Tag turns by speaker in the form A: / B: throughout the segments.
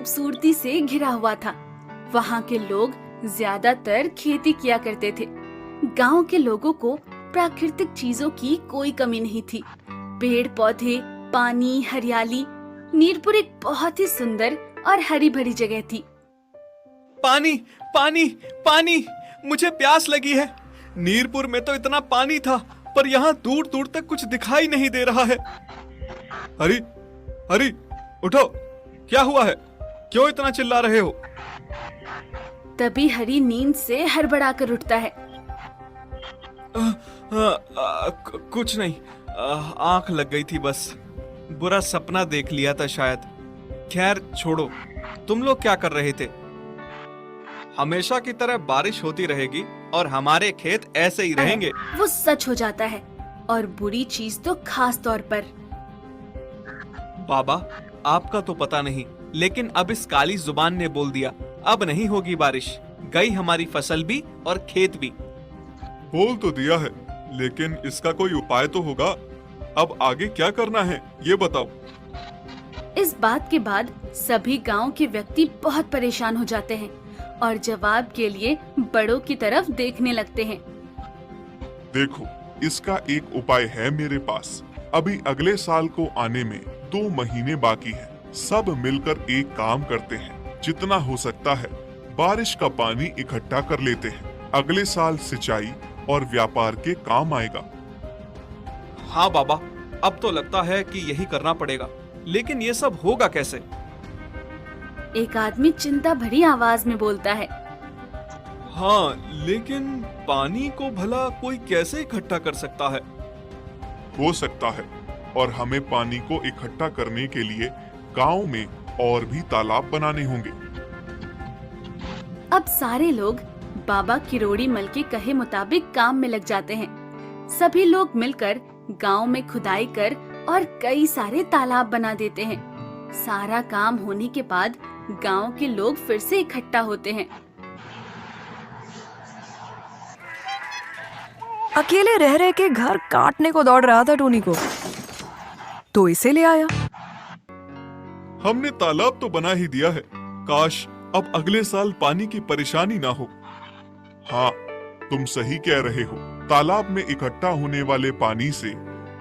A: खूबसूरती से घिरा हुआ था। वहाँ के लोग ज्यादातर खेती किया करते थे। गांव के लोगों को प्राकृतिक चीजों की कोई कमी नहीं थी। पेड़ पौधे, पानी, हरियाली। नीरपुर एक बहुत ही सुंदर और हरी भरी जगह थी।
B: पानी पानी पानी, मुझे प्यास लगी है। नीरपुर में तो इतना पानी था, पर यहाँ दूर दूर तक कुछ दिखाई नहीं दे रहा है। हरी हरी, उठो, क्या हुआ है? क्यों इतना चिल्ला रहे हो?
A: तभी हरी नींद से हड़बड़ाकर उठता है।
B: कुछ नहीं, आंख लग गई थी बस। बुरा सपना देख लिया था शायद। खैर छोड़ो, तुम लोग क्या कर रहे थे? हमेशा की तरह बारिश होती रहेगी और हमारे खेत ऐसे ही रहेंगे।
A: वो सच हो जाता है, और बुरी चीज तो खास तौर पर।
B: बाबा, आपका तो पता नहीं, लेकिन अब इस काली जुबान ने बोल दिया, अब नहीं होगी बारिश। गई हमारी फसल भी और खेत भी।
C: बोल तो दिया है, लेकिन इसका कोई उपाय तो होगा। अब आगे क्या करना है ये बताओ।
A: इस बात के बाद सभी गांव के व्यक्ति बहुत परेशान हो जाते हैं और जवाब के लिए बड़ों की तरफ देखने लगते हैं।
C: देखो, इसका एक उपाय है मेरे पास। अभी अगले साल को आने में 2 महीने बाकी है। सब मिलकर एक काम करते हैं, जितना हो सकता है बारिश का पानी इकट्ठा कर लेते हैं। अगले साल सिंचाई और व्यापार के काम आएगा।
B: हाँ बाबा, अब तो लगता है कि यही करना पड़ेगा, लेकिन ये सब होगा कैसे?
A: एक आदमी चिंता भरी आवाज में बोलता है।
B: हाँ, लेकिन पानी को भला कोई कैसे इकट्ठा कर सकता है?
C: हो सकता है, और हमें पानी को इकट्ठा करने के लिए गांव में और भी तालाब बनाने होंगे।
A: अब सारे लोग बाबा किरोड़ी मल के कहे मुताबिक काम में लग जाते हैं। सभी लोग मिलकर गांव में खुदाई कर और कई सारे तालाब बना देते हैं। सारा काम होने के बाद गांव के लोग फिर से इकट्ठा होते हैं।
D: अकेले रह रह के घर काटने को दौड़ रहा था टोनी को, तो इसे ले आया।
C: हमने तालाब तो बना ही दिया है, काश अब अगले साल पानी की परेशानी ना हो। हाँ, तुम सही कह रहे हो। तालाब में इकट्ठा होने वाले पानी से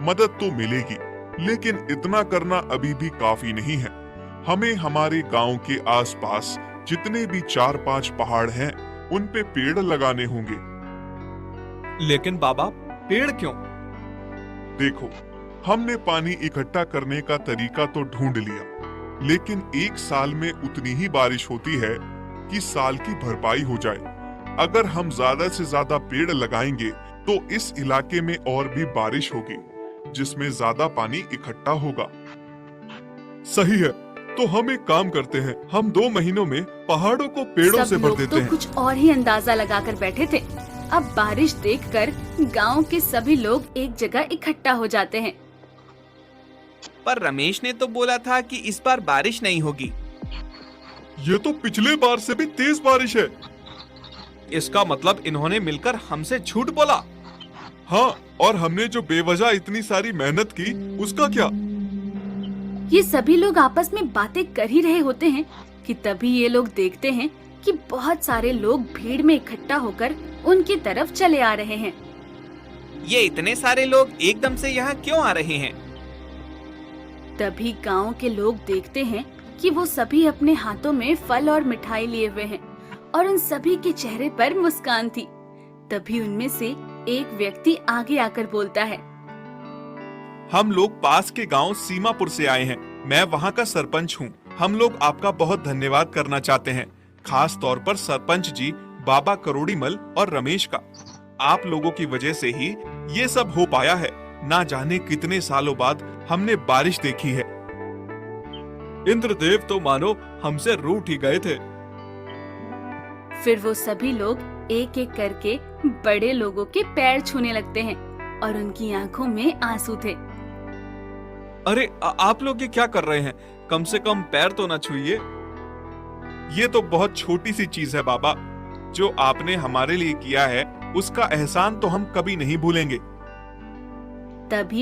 C: मदद तो मिलेगी, लेकिन इतना करना अभी भी काफी नहीं है। हमें हमारे गांव के आसपास जितने भी 4-5 पहाड़ हैं, उन पे पेड़ लगाने होंगे।
B: लेकिन बाबा, पेड़ क्यों?
C: देखो, हमने पानी इकट्ठा करने का तरीका तो ढूंढ लिया, लेकिन एक साल में उतनी ही बारिश होती है कि साल की भरपाई हो जाए। अगर हम ज्यादा से ज्यादा पेड़ लगाएंगे तो इस इलाके में और भी बारिश होगी, जिसमें ज्यादा पानी इकट्ठा होगा। सही है, तो हम एक काम करते हैं, हम 2 महीनों में पहाड़ों को पेड़ों से भर देते
A: तो
C: हैं।
A: कुछ और ही अंदाजा लगाकर बैठे थे। अब बारिश देखकर गांव के सभी लोग एक जगह इकट्ठा हो जाते हैं।
B: पर रमेश ने तो बोला था कि इस बार बारिश नहीं होगी।
C: ये तो पिछले बार से भी तेज बारिश है।
B: इसका मतलब इन्होंने मिलकर हमसे झूठ बोला।
C: हाँ, और हमने जो बेवजह इतनी सारी मेहनत की, उसका क्या?
A: ये सभी लोग आपस में बातें कर ही रहे होते हैं कि तभी ये लोग देखते हैं कि बहुत सारे लोग भीड़ में इकट्ठा होकर उनकी तरफ चले आ रहे हैं।
B: ये इतने सारे लोग एकदम से यहाँ क्यों आ रहे हैं?
A: तभी गांव के लोग देखते हैं कि वो सभी अपने हाथों में फल और मिठाई लिए हुए हैं और उन सभी के चेहरे पर मुस्कान थी। तभी उनमें से एक व्यक्ति आगे आकर बोलता है।
B: हम लोग पास के गांव सीमापुर से आए हैं। मैं वहां का सरपंच हूं। हम लोग आपका बहुत धन्यवाद करना चाहते हैं, खास तौर पर सरपंच जी, बाबा करोड़ीमल और रमेश का। आप लोगों की वजह से ही ये सब हो पाया है। ना जाने कितने सालों बाद हमने बारिश देखी है। इंद्रदेव तो मानो हमसे रूठ ही गए थे।
A: फिर वो सभी लोग एक एक करके बड़े लोगों के पैर छूने लगते हैं और उनकी आंखों में आंसू थे।
B: अरे आप लोग ये क्या कर रहे हैं? कम से कम पैर तो ना छूइए। ये तो बहुत छोटी सी चीज है बाबा। जो आपने हमारे लिए किया है, उसका एहसान तो हम कभी नहीं भूलेंगे।
A: तभी